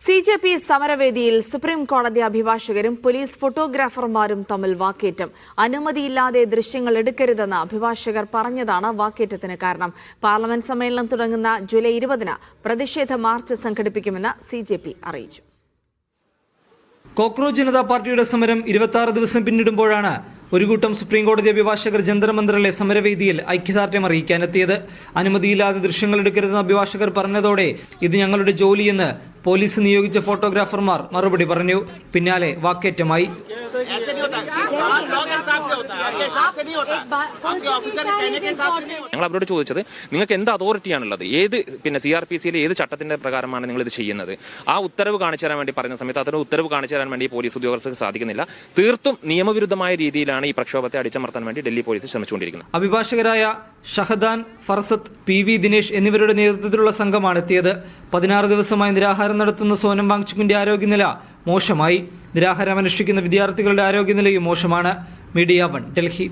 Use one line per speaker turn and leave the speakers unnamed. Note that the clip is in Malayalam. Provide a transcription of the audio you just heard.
CJP സമരവേദിയിൽ സുപ്രീം കോടതി അഭിഭാഷകരും പോലീസ് ഫോട്ടോഗ്രാഫർമാരും തമ്മിൽ വാക്കേറ്റം. അനുമതിയില്ലാതെ ദൃശ്യങ്ങൾ എടുക്കരുതെന്ന് അഭിഭാഷകർ പറഞ്ഞതാണ് വാക്കേറ്റത്തിന് കാരണം. പാർലമെന്റ് സമ്മേളനം തുടങ്ങുന്ന ജൂലൈ 20-ന് പ്രതിഷേധ മാർച്ച് സംഘടിപ്പിക്കുമെന്ന് CJP അറിയിച്ചു.
കോക്രോച്ച് ജനതാ പാർട്ടിയുടെ സമരം 26 ദിവസം പിന്നിടുമ്പോഴാണ് ഒരു കൂട്ടം സുപ്രീംകോടതി അഭിഭാഷകർ ജന്തർ മന്ദറിലെ സമരവേദിയിൽ ഐക്യദാർഢ്യം അറിയിക്കാനെത്തിയത്. അനുമതിയില്ലാതെ ദൃശ്യങ്ങൾ എടുക്കരുതെന്ന് അഭിഭാഷകർ പറഞ്ഞതോടെ ഇത് ഞങ്ങളുടെ ജോലിയെന്ന് പോലീസ് നിയോഗിച്ച ഫോട്ടോഗ്രാഫർമാർ മറുപടി പറഞ്ഞു. പിന്നാലെ വാക്കേറ്റമായി.
ഞങ്ങൾ അവരോട് ചോദിച്ചത്, നിങ്ങൾക്ക് എന്ത് അതോറിറ്റിയാണുള്ളത്, ഏത് CRPCയിലെ ഏത് ചട്ടത്തിന്റെ പ്രകാരമാണ് നിങ്ങൾ ഇത് ചെയ്യുന്നത്? ആ ഉത്തരവ് കാണിച്ചു തരാൻ വേണ്ടി പറയുന്ന സമയത്ത് അത്തരം ഉത്തരവ് കാണിച്ചു തരാൻ വേണ്ടി പോലീസ് ഉദ്യോഗസ്ഥർക്ക് സാധിക്കുന്നില്ല. തീർത്തും നിയമവിരുദ്ധമായ രീതിയിലാണ് ഈ പ്രക്ഷോഭത്തെ അടിച്ചമർത്താൻ വേണ്ടി ഡൽഹി പോലീസ് ശ്രമിച്ചുകൊണ്ടിരിക്കുന്നത്.
അഭിഭാഷകരായ ഷഹദാൻ, ഫർസത്ത്, PV ദിനേശ് എന്നിവരുടെ നേതൃത്വത്തിലുള്ള സംഘമാണ് എത്തിയത്. 16 ദിവസമായി നിരാഹാരം നടത്തുന്ന സോനം വാങ്ചുക്കിന്റെ ആരോഗ്യനില മോശമായി. നിരാഹാരം അനുഷ്ഠിക്കുന്ന വിദ്യാർത്ഥികളുടെ ആരോഗ്യനിലയും മോശമാണ്. മീഡിയ 1 ഡൽഹി.